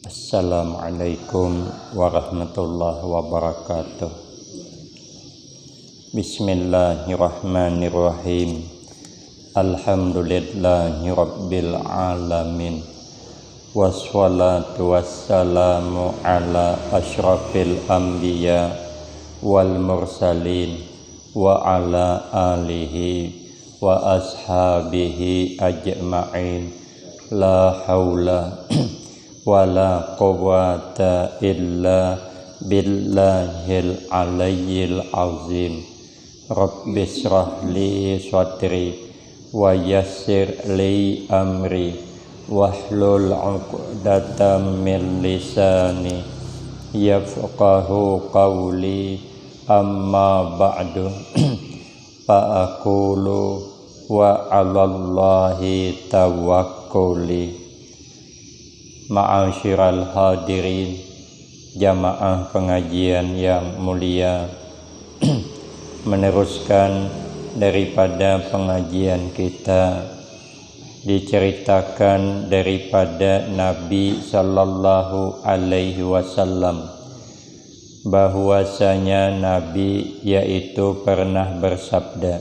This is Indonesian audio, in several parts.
Assalamualaikum warahmatullahi wabarakatuh. Bismillahirrahmanirrahim. Alhamdulillahi rabbil alamin. Wassalatu wassalamu ala asyrafil anbiya wal mursalin wa ala alihi wa ashabihi ajma'in. La haula wala quwwata illa billahil aliyyil azim. Rabbi shrah li sadri wa yassir li amri wahlul 'uqdatam min lisani yafqahu qawli. Amma ba'du. Fa aqulu wa 'alallahi tawakkuli. Ma'asyiral hadirin, jamaah pengajian yang mulia, meneruskan daripada pengajian kita, diceritakan daripada Nabi sallallahu alaihi wasallam bahwasanya Nabi yaitu pernah bersabda,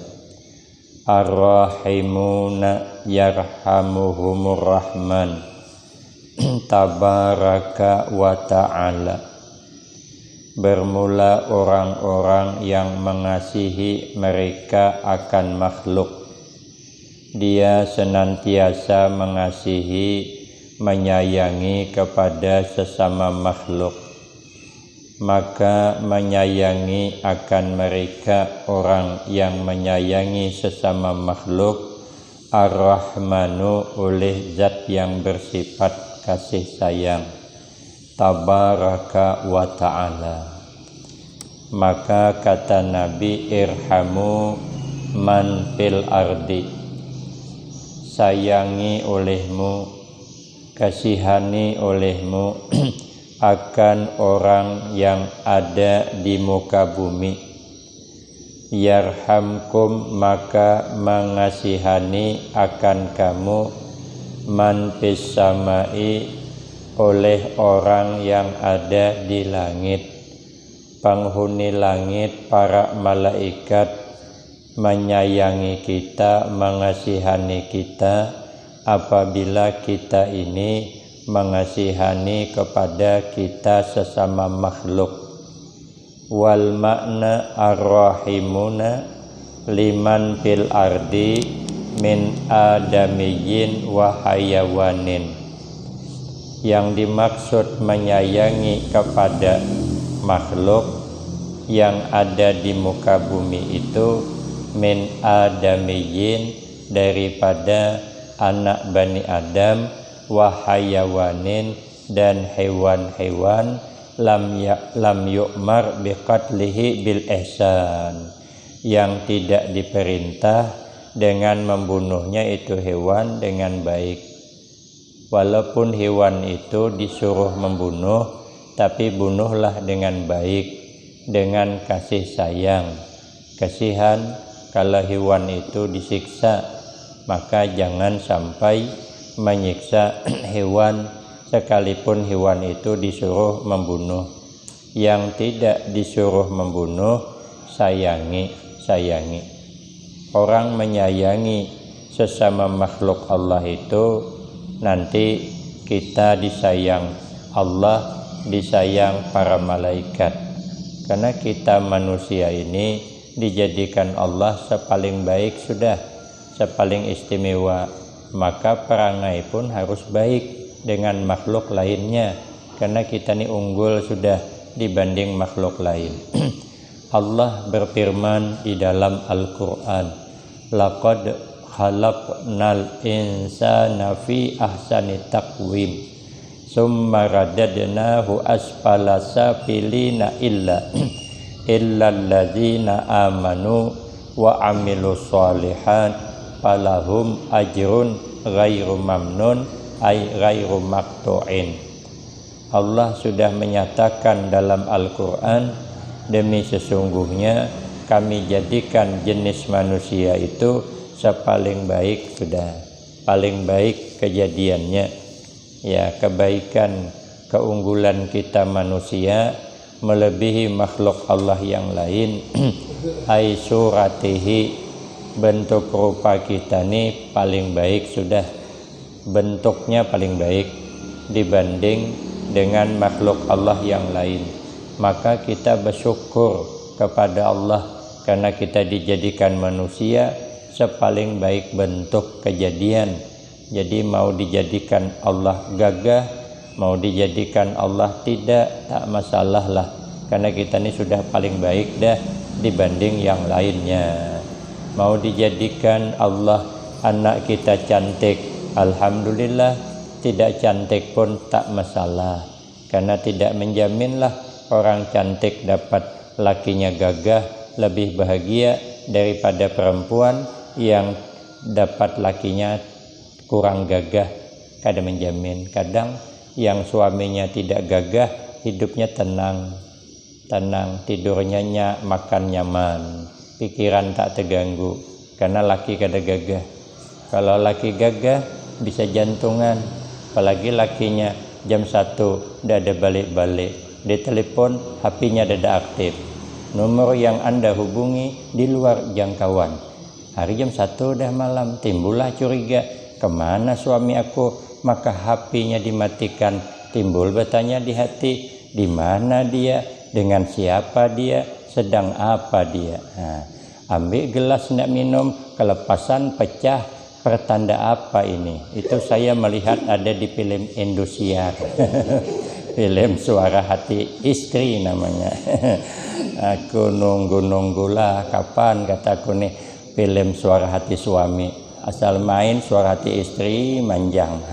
ar-rahimuna yarhamuhumur rahman tabaraka wa ta'ala. Bermula orang-orang yang mengasihi mereka akan makhluk, dia senantiasa mengasihi, menyayangi kepada sesama makhluk, maka menyayangi akan mereka orang yang menyayangi sesama makhluk ar-rahmanu oleh zat yang bersifat kasih sayang, tabaraka wa ta'ala. Maka kata Nabi, irhamu man fil ardi, sayangi olehmu, kasihani olehmu akan orang yang ada di muka bumi. Yarhamkum, maka mengasihani akan kamu man fis samai, oleh orang yang ada di langit. Penghuni langit, para malaikat menyayangi kita, mengasihani kita apabila kita ini mengasihani kepada kita sesama makhluk. Wal makna ar-rahimuna liman fil ardi min adamiyyin wa hayawanin. Yang dimaksud menyayangi kepada makhluk yang ada di muka bumi itu min adamiyyin, daripada anak Bani Adam, wa hayawanin, dan hewan-hewan, lam yu'mar biqatlihi bil ihsan, yang tidak diperintah dengan membunuhnya itu hewan dengan baik. Walaupun hewan itu disuruh membunuh, tapi bunuhlah dengan baik, dengan kasih sayang, kasihan. Kalau hewan itu disiksa, maka jangan sampai menyiksa hewan, sekalipun hewan itu disuruh membunuh. Yang tidak disuruh membunuh, sayangi. Orang menyayangi sesama makhluk Allah itu, nanti kita disayang Allah, disayang para malaikat. Karena kita manusia ini dijadikan Allah sepaling baik sudah, sepaling istimewa. Maka perangai pun harus baik dengan makhluk lainnya, karena kita ini unggul sudah dibanding makhluk lain. Allah berfirman di dalam Al-Quran, laqad khalaqnal insana fi ahsani taqwim summa radadnahu asfala safilina illalladzina amanu wa amilus sholihat falahum ajrun ghairu mamnun ay ghairu maqtu'in. Allah sudah menyatakan dalam Al-Quran, demi sesungguhnya kami jadikan jenis manusia itu sepaling baik sudah, paling baik kejadiannya. Ya, kebaikan keunggulan kita manusia melebihi makhluk Allah yang lain. Ai suratihi, bentuk rupa kita ini paling baik, sudah bentuknya paling baik dibanding dengan makhluk Allah yang lain. Maka kita bersyukur kepada Allah karena kita dijadikan manusia sepaling baik bentuk kejadian. Jadi mau dijadikan Allah gagah, mau dijadikan Allah tidak, tak masalah lah, karena kita ini sudah paling baik dah dibanding yang lainnya. Mau dijadikan Allah anak kita cantik, alhamdulillah. Tidak cantik pun tak masalah, karena tidak menjaminlah orang cantik dapat lakinya gagah lebih bahagia daripada perempuan yang dapat lakinya kurang gagah. Kada menjamin. Kadang yang suaminya tidak gagah hidupnya tenang, tidurnya nyak, makan nyaman, pikiran tak terganggu, karena laki kada gagah. Kalau laki gagah bisa jantungan, apalagi lakinya jam 1 dah ada balik-balik, di telepon HP-nya dah aktif, nomor yang Anda hubungi di luar jangkauan. Hari jam 1 dah malam, timbullah curiga, kemana suami aku? Maka HP-nya dimatikan, timbul bertanya di hati, di mana dia, dengan siapa dia, sedang apa dia. Nah, ambil gelas nak minum, kelepasan pecah, pertanda apa ini? Itu saya melihat ada di film Indosiar. Film Suara Hati Istri namanya. Aku nunggu-nunggulah kapan, kataku nih, film Suara Hati Suami. Asal main Suara Hati Istri manjang.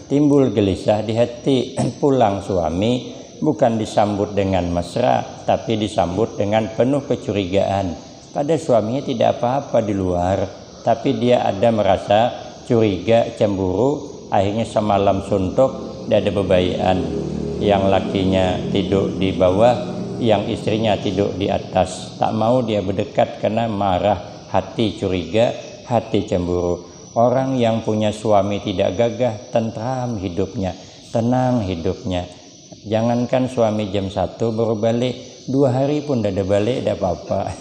Timbul gelisah di hati. Pulang suami bukan disambut dengan mesra, tapi disambut dengan penuh kecurigaan. Pada suaminya tidak apa-apa di luar, tapi dia ada merasa curiga, cemburu. Akhirnya semalam suntuk, tidak ada bebayaan. Yang lakinya tidur di bawah, yang istrinya tidur di atas. Tak mau dia berdekat karena marah, hati curiga, hati cemburu. Orang yang punya suami tidak gagah, tentram hidupnya, tenang hidupnya. Jangankan suami jam 1 baru balik, 2 hari pun dah ada balik, dah apa-apa.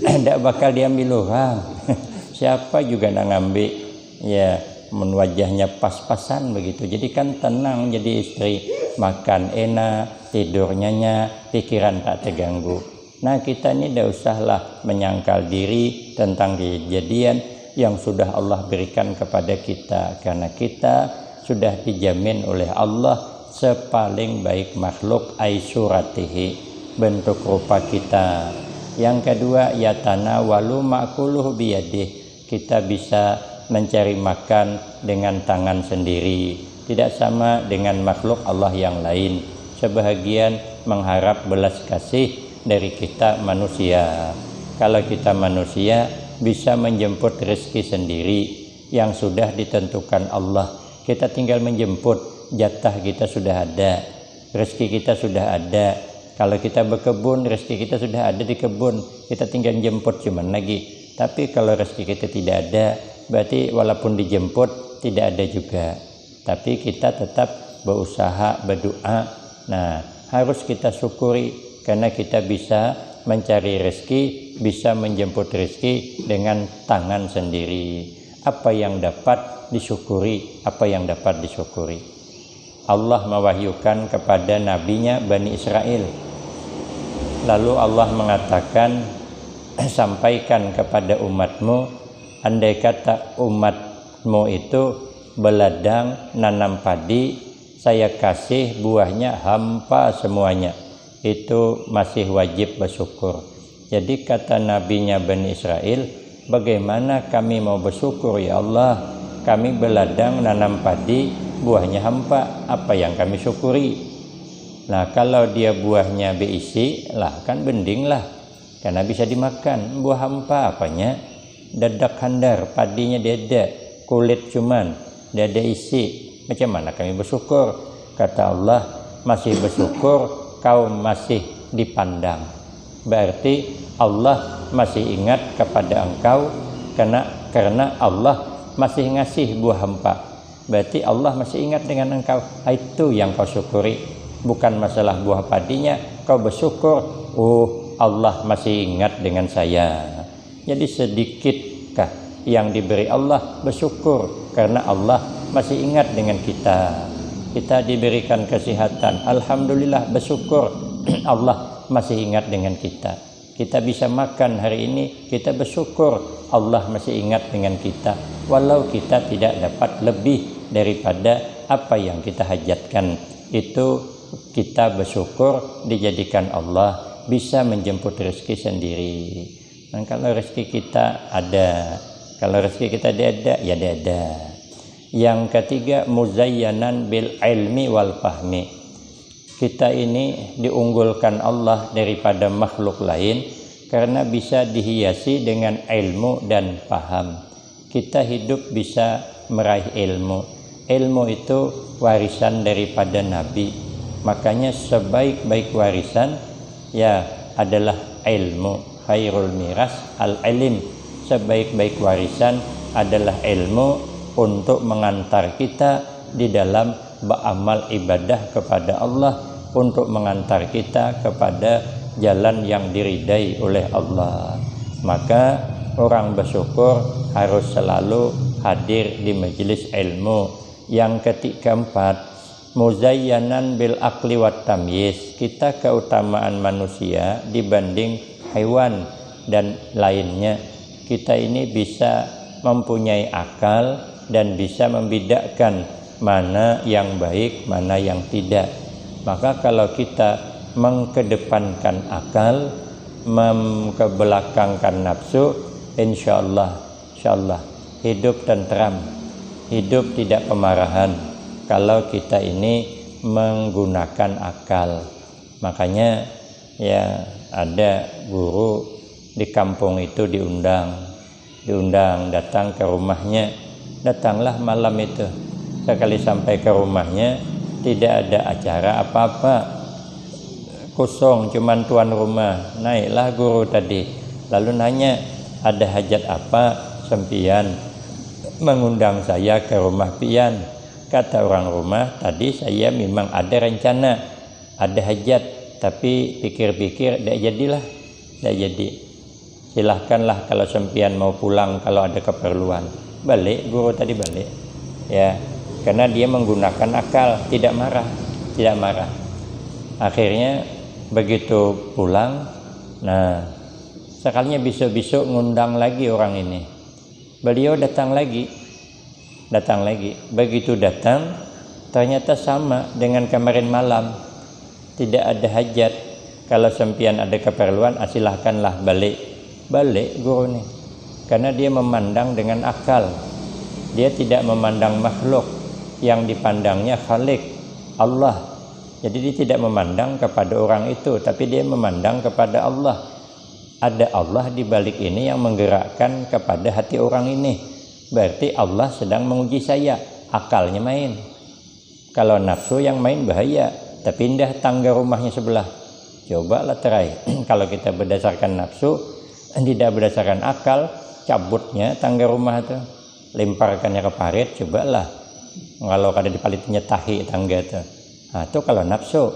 Tidak bakal diambil orang. Siapa juga nak ngambil, ya wajahnya pas-pasan begitu. Jadi kan tenang jadi istri, makan enak, tidur nyenyak, pikiran tak terganggu. Nah, kita ini tidak usahlah menyangkal diri tentang kejadian yang sudah Allah berikan kepada kita, karena kita sudah dijamin oleh Allah sepaling baik makhluk ai suratihi, bentuk rupa kita. Yang kedua, yatana walu ma'kuluhu biyadih, kita bisa mencari makan dengan tangan sendiri, tidak sama dengan makhluk Allah yang lain. Sebahagian mengharap belas kasih dari kita manusia. Kalau kita manusia bisa menjemput rezeki sendiri yang sudah ditentukan Allah. Kita tinggal menjemput, jatah kita sudah ada, rezeki kita sudah ada. Kalau kita berkebun, rezeki kita sudah ada di kebun, kita tinggal jemput cuman lagi. Tapi kalau rezeki kita tidak ada, berarti walaupun dijemput tidak ada juga. Tapi kita tetap berusaha, berdoa. Nah, harus kita syukuri karena kita bisa mencari rezeki, bisa menjemput rezeki dengan tangan sendiri. Apa yang dapat disyukuri, apa yang dapat disyukuri. Allah mewahyukan kepada nabinya Bani Israel. Lalu Allah mengatakan, sampaikan kepada umatmu, andai kata umatmu itu beladang nanam padi, saya kasih buahnya hampa semuanya, itu masih wajib bersyukur. Jadi kata nabinya Bani Israel, bagaimana kami mau bersyukur ya Allah? Kami beladang nanam padi, buahnya hampa, apa yang kami syukuri? Nah, kalau dia buahnya berisi lah, kan bending lah, karena bisa dimakan. Buah hampa apanya? Dadak handar, padinya dada, kulit cuman, dada isi. Macam mana kami bersyukur? Kata Allah, masih bersyukur, kau masih dipandang. Berarti Allah masih ingat kepada engkau, karena Allah masih ngasih buah hampa. berarti Allah masih ingat dengan engkau. Itu yang kau syukuri, bukan masalah buah padinya. Kau bersyukur, oh Allah masih ingat dengan saya. Jadi sedikitkah yang diberi Allah, bersyukur karena Allah masih ingat dengan kita. Kita diberikan kesehatan, alhamdulillah, bersyukur Allah masih ingat dengan kita. Kita bisa makan hari ini, kita bersyukur Allah masih ingat dengan kita. Walau kita tidak dapat lebih daripada apa yang kita hajatkan, itu kita bersyukur dijadikan Allah bisa menjemput rezeki sendiri. Dan kalau rezeki kita ada, kalau rezeki kita ada, ya ada. Yang ketiga, muzayyanan bil ilmi wal fahmi. Kita ini diunggulkan Allah daripada makhluk lain karena bisa dihiasi dengan ilmu dan paham. Kita hidup bisa meraih ilmu. Ilmu itu warisan daripada Nabi. Makanya sebaik-baik warisan ya adalah ilmu. Khairul miras al-ilim. Sebaik-baik warisan adalah ilmu untuk mengantar kita di dalam beramal ibadah kepada Allah, untuk mengantar kita kepada jalan yang diridai oleh Allah. Maka orang bersyukur harus selalu hadir di majelis ilmu. Yang keempat, muzayyanan bil akli wat tamyiz. Kita keutamaan manusia dibanding hewan dan lainnya. Kita ini bisa mempunyai akal dan bisa membedakan mana yang baik, mana yang tidak. Maka kalau kita mengkedepankan akal, mengkebelakangkan nafsu, insya Allah hidup tentram, hidup tidak kemarahan kalau kita ini menggunakan akal. Makanya ya ada guru di kampung itu diundang datang ke rumahnya. Datanglah malam itu. Sekali sampai ke rumahnya tidak ada acara apa-apa, kosong, cuman tuan rumah. Naiklah guru tadi lalu nanya, ada hajat apa sempian mengundang saya ke rumah pian? Kata orang rumah, tadi saya memang ada rencana, ada hajat, tapi pikir-pikir tidak jadilah, tidak jadi. Silahkanlah kalau sempian mau pulang kalau ada keperluan. Balik, guru tadi balik ya, karena dia menggunakan akal, tidak marah. Akhirnya begitu pulang, nah sekalinya besok-besok ngundang lagi orang ini. Beliau datang lagi. Begitu datang ternyata sama dengan kemarin malam, tidak ada hajat. Kalau sempian ada keperluan, silahkanlah balik guru nih. Karena dia memandang dengan akal, dia tidak memandang makhluk, yang dipandangnya Khalik, Allah. Jadi dia tidak memandang kepada orang itu, tapi dia memandang kepada Allah. Ada Allah di balik ini yang menggerakkan kepada hati orang ini. Berarti Allah sedang menguji saya, akalnya main. Kalau nafsu yang main bahaya, tapi pindah tangga rumahnya sebelah. Cobalah try. Kalau kita berdasarkan nafsu, tidak berdasarkan akal, cabutnya tangga rumah itu, lemparkannya ke parit, cobalah. Kalau ada di palitnya tahi tangga itu. Nah, itu kalau nafsu.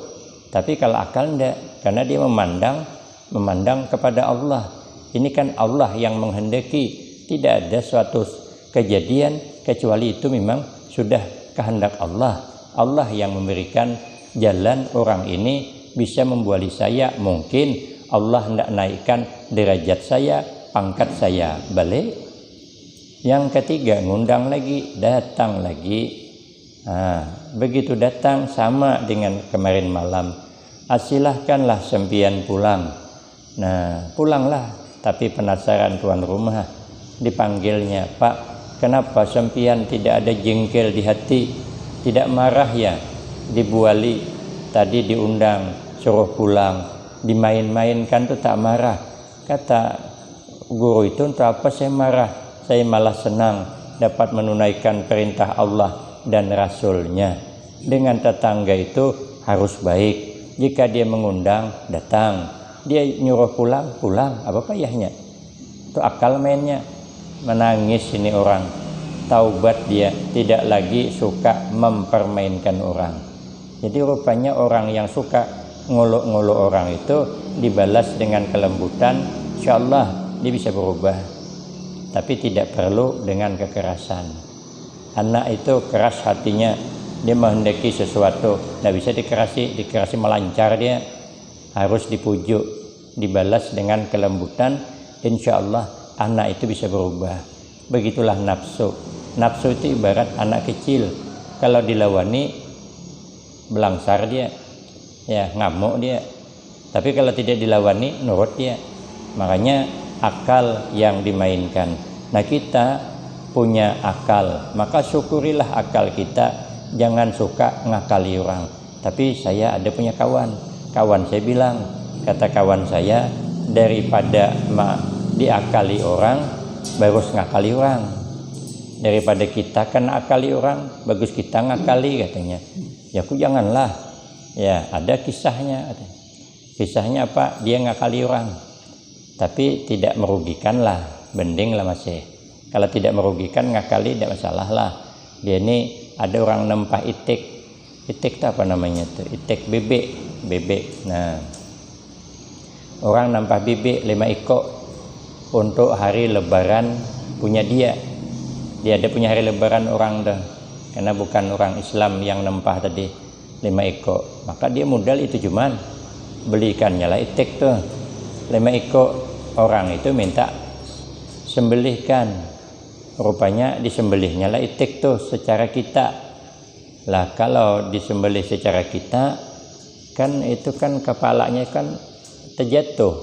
Tapi kalau akal enggak, karena dia memandang kepada Allah. Ini kan Allah yang menghendaki, tidak ada suatu kejadian kecuali itu memang sudah kehendak Allah. Allah yang memberikan jalan orang ini bisa membuali saya. Mungkin Allah hendak naikkan derajat saya, pangkat saya, balik. Yang ketiga, ngundang lagi, datang lagi. Nah, begitu datang sama dengan kemarin malam. Silahkanlah sempian pulang. Nah, pulanglah. Tapi penasaran tuan rumah, dipanggilnya, Pak, kenapa sempian tidak ada jengkel di hati, tidak marah ya, dibuali, tadi diundang, suruh pulang, dimain-mainkan tuh tak marah. Kata guru itu, untuk apa saya marah? Saya malah senang dapat menunaikan perintah Allah dan Rasulnya. Dengan tetangga itu harus baik. Jika dia mengundang, datang. Dia nyuruh pulang, apa payahnya? Itu akal mainnya. Menangis ini orang. taubat dia, tidak lagi suka mempermainkan orang. Jadi rupanya orang yang suka ngolok-ngolok orang itu dibalas dengan kelembutan, insyaallah dia bisa berubah. Tapi tidak perlu dengan kekerasan. Anak itu keras hatinya, dia menghendaki sesuatu, tidak bisa dikerasi melancar dia, harus dipujuk, dibalas dengan kelembutan, insyaallah anak itu bisa berubah. Begitulah nafsu. Nafsu itu ibarat anak kecil, kalau dilawani belangsar dia, ya ngamuk dia. Tapi kalau tidak dilawani nurut dia. Makanya akal yang dimainkan. Nah, kita punya akal, maka syukurilah akal kita, jangan suka ngakali orang. Tapi saya ada punya kawan saya bilang, kata kawan saya, daripada diakali orang bagus ngakali orang, daripada kita kan akali orang bagus kita ngakali, katanya. Ya aku janganlah, ya ada kisahnya apa, dia ngakali orang tapi tidak merugikan lah, mending lah masih. Kalau tidak merugikan ngakali tidak masalah lah. Dia ini ada orang nempah itik itu apa namanya tuh, itik bebek. Nah, orang nempah bebek 5 ekor untuk hari lebaran punya dia ada punya hari lebaran orang dah, karena bukan orang Islam yang nempah tadi 5 ekor, maka dia modal itu cuman belikannya lah itik tuh 5 ekor. Orang itu minta sembelihkan, rupanya disembelihnya lah itik tuh secara kita lah. Kalau disembelih secara kita kan itu kan kepalanya kan terjatuh.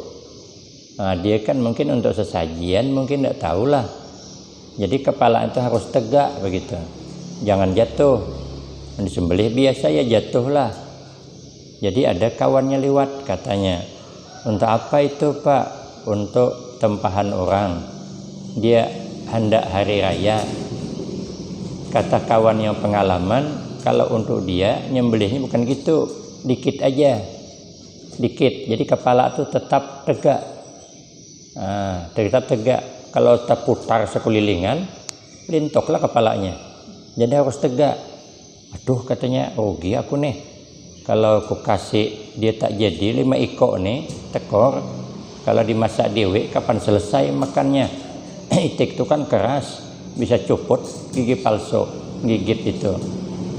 Nah, dia kan mungkin untuk sesajian mungkin tidak tahulah. Jadi kepala itu harus tegak begitu, jangan jatuh. Disembelih biasa ya jatuhlah. Jadi ada kawannya lewat, katanya, untuk apa itu Pak? Untuk tempahan orang, dia hendak hari raya. Kata kawan yang pengalaman, kalau untuk dia nyembelihnya bukan gitu, dikit aja, dikit, jadi kepala itu tetap tegak. Tetap tegak. Kalau terputar sekelilingan, lintoklah kepalanya, jadi harus tegak. Aduh, katanya, rugi aku nih kalau aku kasih dia tak jadi 5 ekor nih tekor. Kalau dimasak dewe kapan selesai makannya? Itik itu kan keras, bisa copot gigi palsu, gigit itu.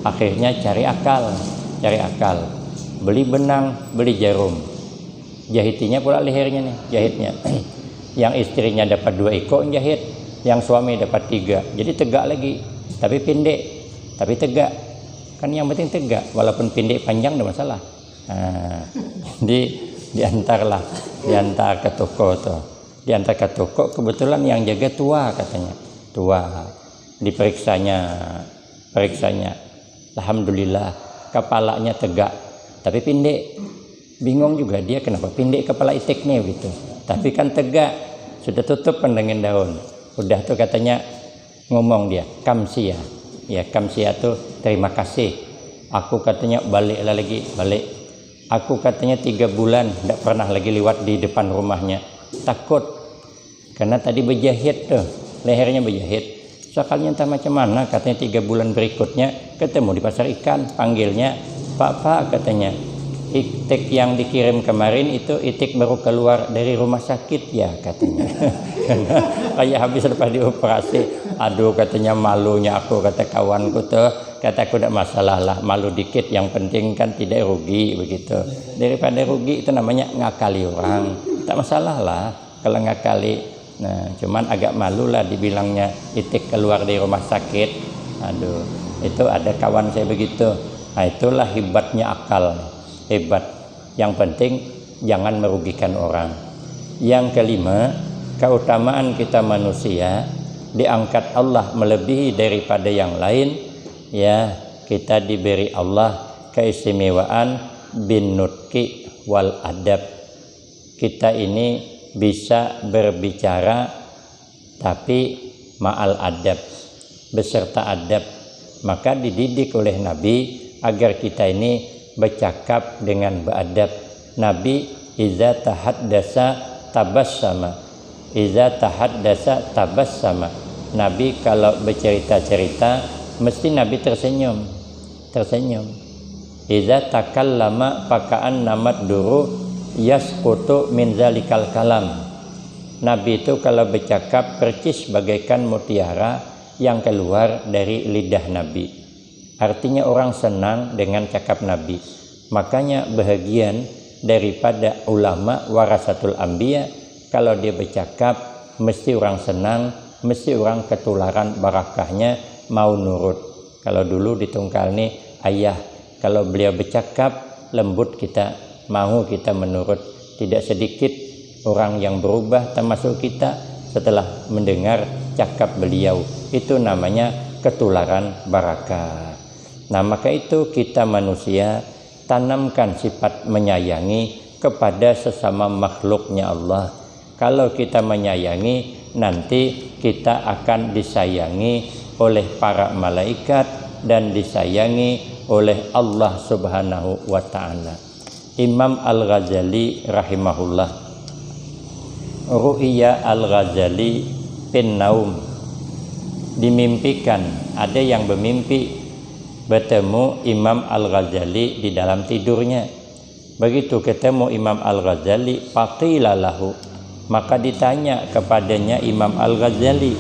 Akhirnya cari akal, beli benang, beli jarum, jahitinya pula lehernya nih, jahitnya. Yang istrinya dapat 2 ekor jahit, yang suami dapat 3, jadi tegak lagi, tapi pendek, tapi tegak. Kan yang penting tegak, walaupun pendek panjang tidak masalah. Diantar ke toko tuh, diantar ke toko, kebetulan yang jaga tua, katanya, tua. Diperiksanya, alhamdulillah kepalanya tegak, tapi pendek. Bingung juga dia kenapa pendek kepala itiknya gitu, tapi kan tegak, sudah tutup dengan daun. Udah tuh katanya ngomong dia, kamsia. Ya, kamsia tuh terima kasih. Aku katanya balik. Aku katanya 3 bulan tidak pernah lagi lewat di depan rumahnya, takut karena tadi berjahit tuh, lehernya berjahit. Soalnya entah macam mana, katanya 3 bulan berikutnya ketemu di pasar ikan, panggilnya, Pak, katanya, itik yang dikirim kemarin itu itik baru keluar dari rumah sakit ya, katanya. Kayak habis lepas dioperasi. Aduh, katanya, malunya aku, kata kawanku tuh, kata aku tidak masalah lah, malu dikit, yang penting kan tidak rugi begitu. Daripada rugi itu namanya ngakali orang, tak masalah lah kalau ngakali. Nah, cuman agak malu lah dibilangnya itik keluar dari rumah sakit. Aduh, itu ada kawan saya begitu. Nah, itulah hebatnya akal, hebat. Yang penting jangan merugikan orang. Yang kelima, keutamaan kita manusia diangkat Allah melebihi daripada yang lain. Ya, kita diberi Allah keistimewaan bin nutqi wal adab. Kita ini bisa berbicara tapi ma'al adab, beserta adab. Maka dididik oleh Nabi agar kita ini bercakap dengan beradab. Nabi iza tahaddasa tabassama, Nabi kalau bercerita-cerita mesti Nabi tersenyum. Iza takallama paka'an namat duru yasqutu min zalikal kalam. Nabi itu kalau bercakap percis bagaikan mutiara yang keluar dari lidah Nabi. Artinya orang senang dengan cakap Nabi. Makanya bahagian daripada ulama warasatul anbiya, kalau dia bercakap mesti orang senang, mesti orang ketularan barakahnya mau nurut. Kalau dulu di Tungkal nih ayah, kalau beliau bercakap lembut kita mau kita menurut. Tidak sedikit orang yang berubah termasuk kita setelah mendengar cakap beliau. Itu namanya ketularan barakah. Nah, maka itu kita manusia tanamkan sifat menyayangi kepada sesama makhluknya Allah. Kalau kita menyayangi, nanti kita akan disayangi oleh para malaikat dan disayangi oleh Allah Subhanahu wa ta'ala. Imam Al-Ghazali rahimahullah, Ru'ya Al-Ghazali bin Naum, dimimpikan, ada yang bermimpi bertemu Imam Al-Ghazali di dalam tidurnya. Begitu ketemu Imam Al-Ghazali, faqila lahu, maka ditanya kepadanya Imam Al-Ghazali,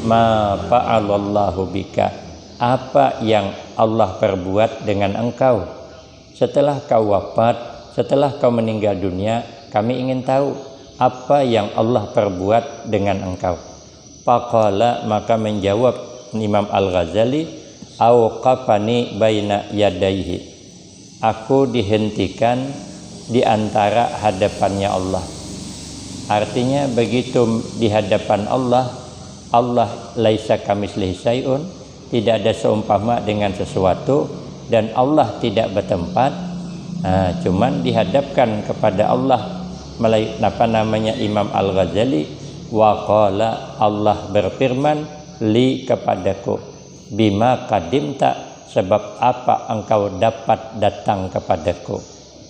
ma fa'alallahu bika, apa yang Allah perbuat dengan engkau setelah kau wafat, setelah kau meninggal dunia. Kami ingin tahu apa yang Allah perbuat dengan engkau. Faqala, maka menjawab Imam Al-Ghazali, auqafani baina yadaihi, aku dihentikan di antara hadapannya Allah. Artinya begitu di hadapan Allah, Allah laisa kamitslihi syai'un, tidak ada seumpama dengan sesuatu, dan Allah tidak bertempat. Cuman dihadapkan kepada Allah Imam Al-Ghazali, wa qala, Allah berfirman, li kepadaku, bima qadimta, sebab apa engkau dapat datang kepadaku.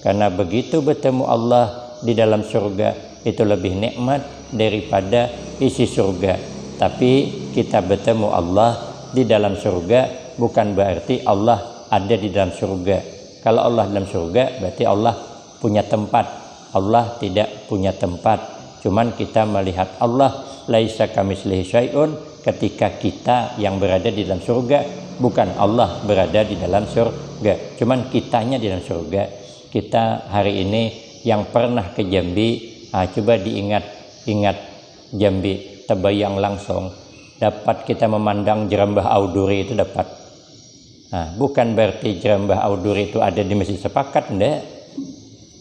Karena begitu bertemu Allah di dalam surga itu lebih nikmat daripada isi surga. Tapi kita bertemu Allah di dalam surga bukan berarti Allah ada di dalam surga. Kalau Allah dalam surga berarti Allah punya tempat. Allah tidak punya tempat. Cuman kita melihat Allah laisa kamitslihi syai'un ketika kita yang berada di dalam surga, bukan Allah berada di dalam surga. Cuman kitanya di dalam surga. Kita hari ini yang pernah ke Jambi, coba diingat Jambi, terbayang langsung. Dapat kita memandang Jerambah Auduri itu dapat. Bukan berarti Jerambah Auduri itu ada di Masjid Sepakat, enggak.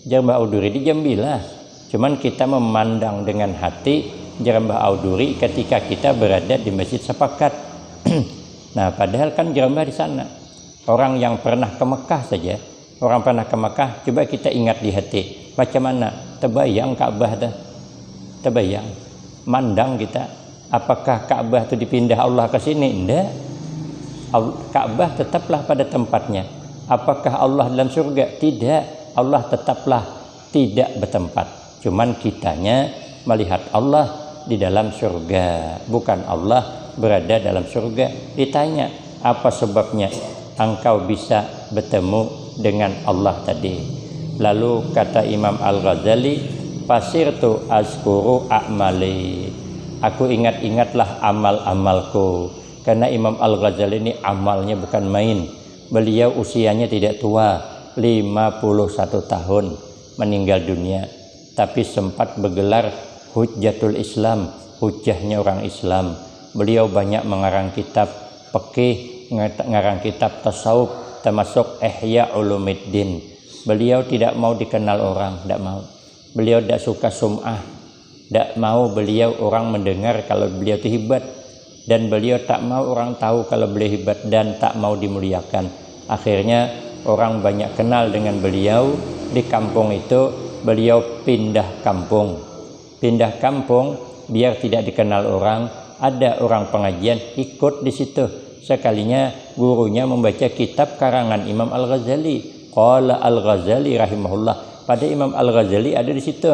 Jerambah Auduri di Jambi lah. Cuman kita memandang dengan hati Jerambah Auduri ketika kita berada di Masjid Sepakat. Nah, padahal kan Jerambah di sana. Orang yang pernah ke Mekah saja, orang pernah ke Mekah, coba kita ingat di hati. Macam mana? Terbayang Ka'bah dah. Terbayang. Mandang kita. Apakah Ka'bah itu dipindah Allah ke sini? Enggak. Ka'bah tetaplah pada tempatnya. Apakah Allah dalam surga? Tidak. Allah tetaplah tidak bertempat. Cuman kitanya melihat Allah di dalam surga, bukan Allah berada dalam surga. Ditanya, apa sebabnya engkau bisa bertemu dengan Allah tadi? Lalu kata Imam Al-Ghazali, fasirtu azkuru a'mali, aku ingat-ingatlah amal-amalku. Karena Imam Al-Ghazali ini amalnya bukan main. Beliau usianya tidak tua, 51 tahun meninggal dunia, tapi sempat bergelar Hujjatul Islam, hujjahnya orang Islam. Beliau banyak mengarang kitab fikih, mengarang kitab tasawuf, termasuk Ihya Ulumuddin. Beliau tidak mau dikenal orang, tidak mau. Beliau tidak suka sum'ah, tidak mau beliau orang mendengar kalau beliau itu hebat, dan beliau tak mau orang tahu kalau beliau hebat, dan tak mau dimuliakan. Akhirnya orang banyak kenal dengan beliau. Di kampung itu beliau pindah kampung biar tidak dikenal orang. Ada orang pengajian ikut di situ. Sekalinya gurunya membaca kitab karangan Imam Al-Ghazali, qala Al-Ghazali rahimahullah. Pada Imam Al-Ghazali ada di situ.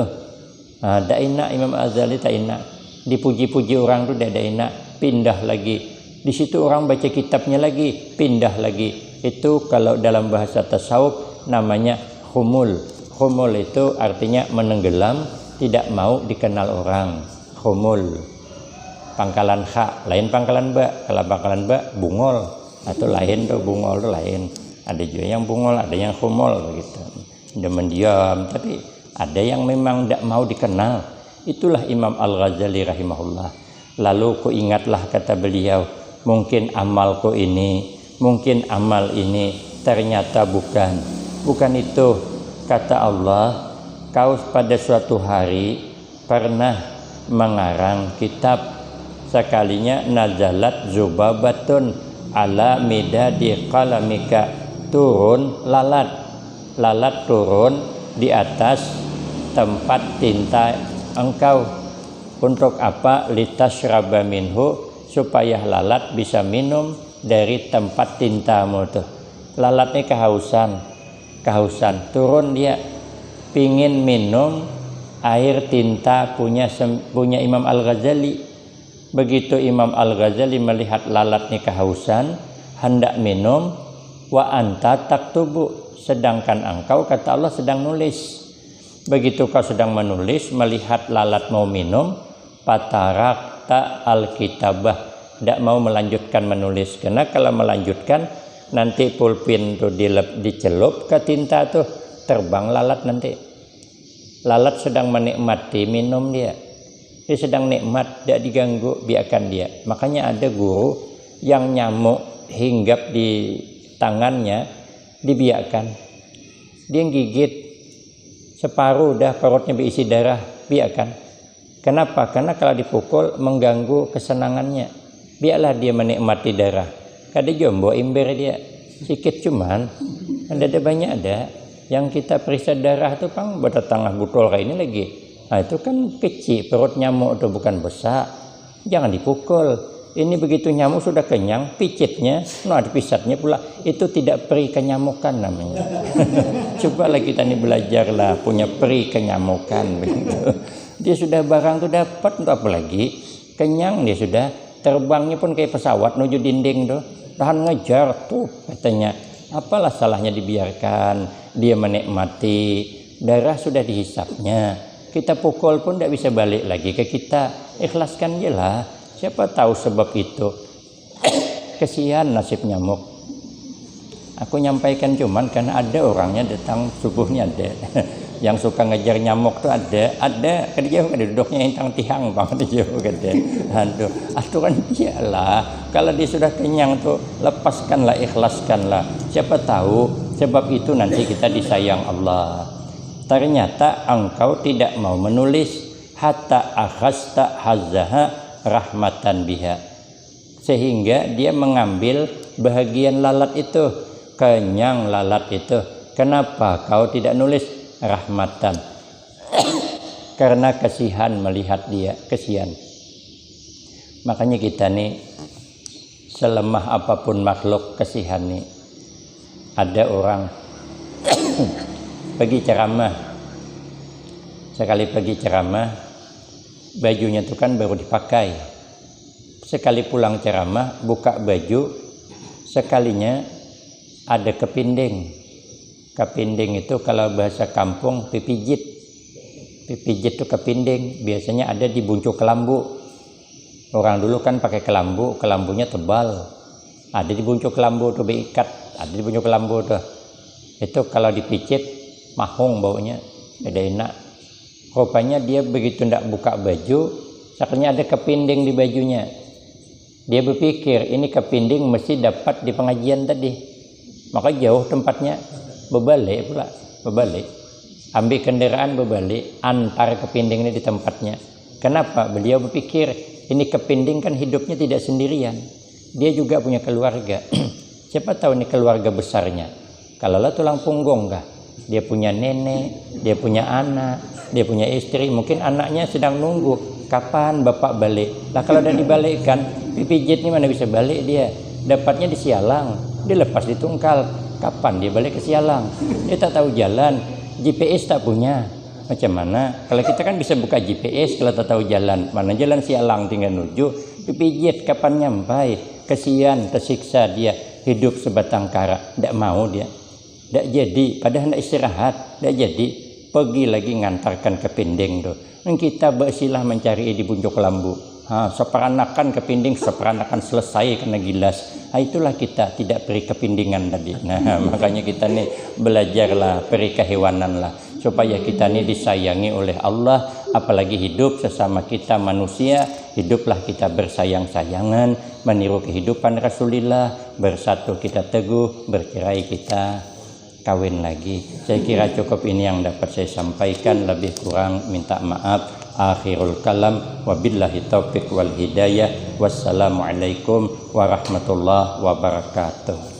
Tak enak Imam Al-Ghazali, tak enak. Dipuji-puji orang itu tidak enak. pindah lagi. Di situ orang baca kitabnya lagi, pindah lagi. Itu kalau dalam bahasa tasawuf namanya khumul. Khumul itu artinya menenggelam, tidak mau dikenal orang. Khumul. Pangkalan kha, lain pangkalan ba. Kalau pangkalan ba, bungol. Atau lain tuh, bungol tuh lain. Ada juga yang bungol, ada yang khumul begitu. Dia mendiam, tapi ada yang memang tidak mau dikenal. Itulah Imam Al-Ghazali rahimahullah. Lalu ku ingatlah kata beliau, mungkin amalku ini, mungkin amal ini, ternyata bukan itu. Kata Allah, kau pada suatu hari pernah mengarang kitab, sekalinya nazalat zubabatun ala midadi qalamika, turun lalat turun di atas tempat tinta engkau. Untuk apa? Litasyraba minhu, supaya lalat bisa minum dari tempat tintamu tuh. Lalat ini kehausan, turun dia pingin minum air tinta punya Imam Al-Ghazali. Begitu Imam Al-Ghazali melihat lalat ini kehausan, hendak minum, wa anta taktubu, sedangkan engkau kata Allah sedang nulis. Begitu kau sedang menulis, melihat lalat mau minum, patarakta al-kitabah, tidak mau melanjutkan menulis. Karena kalau melanjutkan nanti pulpen tuh dicelup ke tinta tuh, terbang lalat nanti. Lalat sedang menikmati minum dia sedang nikmat, tidak diganggu, biarkan dia. Makanya ada guru yang nyamuk hinggap di tangannya, dibiarkan. Dia gigit separuh, dah perutnya berisi darah, biarkan. Kenapa? Karena kalau dipukul mengganggu kesenangannya. Biarlah dia menikmati darah. Kada jombo imber dia, sikit cuman. Ada banyak ada yang kita periksa darah tuh pang bertetangah butol kayak ini lagi. Nah itu kan kecil, perut nyamuk itu bukan besar. Jangan dipukul. Ini begitu nyamuk sudah kenyang, picitnya, ada pisatnya pula. Itu tidak peri kenyamukan namanya. Cobalah kita ini belajarlah punya peri kenyamukan begitu. Dia sudah barang tuh dapat, untuk apa lagi? Kenyang dia sudah, terbangnya pun kayak pesawat menuju dinding tuh. Tahan ngejar tuh katanya. Apalah salahnya dibiarkan dia menikmati, darah sudah dihisapnya. Kita pukul pun tidak bisa balik lagi ke kita. Ikhlaskan je lah. Siapa tahu sebab itu. Kesian nasib nyamuk. Aku nyampaikan cuman karena ada orangnya datang subuhnya ada. Yang suka ngejar nyamuk tuh ada kada jauh, ada duduknya intang tihang banget jauh kada. Aduh, aturan iyalah. Kalau dia sudah kenyang tuh lepaskanlah, ikhlaskanlah. Siapa tahu sebab itu nanti kita disayang Allah. Ternyata engkau tidak mau menulis, hatta akhasta hazzaha rahmatan biha, sehingga dia mengambil bahagian lalat itu, kenyang lalat itu. Kenapa kau tidak nulis? Rahmatan. Karena kasihan melihat dia, kasihan. Makanya kita nih selemah apapun makhluk, kasihan nih. Ada orang pergi ceramah, sekali pergi ceramah bajunya itu kan baru dipakai. Sekali pulang ceramah buka baju, sekalinya ada kepinding. Kepinding itu kalau bahasa kampung pipijit. Pipijit itu kepinding, biasanya ada di buncuk kelambu. Orang dulu kan pakai kelambu, kelambunya tebal. Ada di buncuk kelambu tuh beikat, ada di buncuk kelambu tuh. Itu kalau dipijit mahung baunya, ada enak. Rupanya dia begitu ndak buka baju, sakitnya ada kepinding di bajunya. Dia berpikir ini kepinding mesti dapat di pengajian tadi. Maka jauh tempatnya, berbalik pula, berbalik. Ambil kendaraan berbalik, antar kepinding ini di tempatnya. Kenapa? Beliau berpikir ini kepinding kan hidupnya tidak sendirian. Dia juga punya keluarga. Siapa tahu ini keluarga besarnya. Kalau lah tulang punggung kah? Dia punya nenek, dia punya anak, dia punya istri. Mungkin anaknya sedang nunggu kapan bapak balik. Lah kalau udah dibalikkan, pipijit ini mana bisa balik dia? Dapatnya di Sialang, dia lepas di Tungkal. Kapan dia balik ke Sialang? Dia tak tahu jalan, GPS tak punya. Macam mana? Kalau kita kan bisa buka GPS kalau tak tahu jalan. Mana jalan Sialang tinggal nuju, dipijit kapan nyampai, kesian tersiksa dia, hidup sebatang kara, tidak mau dia, tidak jadi, padahal tidak istirahat, tidak jadi, pergi lagi ngantarkan ke pinding tuh. Dan kita bersilah mencari di puncak lambu, seperanakan ke pinding, seperanakan selesai kena gilas. Itulah kita tidak peri kepindingan tadi. Nah makanya kita nih belajarlah peri kehewanan lah, supaya kita nih disayangi oleh Allah. Apalagi hidup sesama kita manusia, hiduplah kita bersayang-sayangan, meniru kehidupan Rasulullah, bersatu kita teguh, bercerai kita kawin lagi. Saya kira cukup ini yang dapat saya sampaikan, lebih kurang minta maaf. Akhirul kalam, wabillahi taufiq wal hidayah. Wassalamualaikum warahmatullahi wabarakatuh.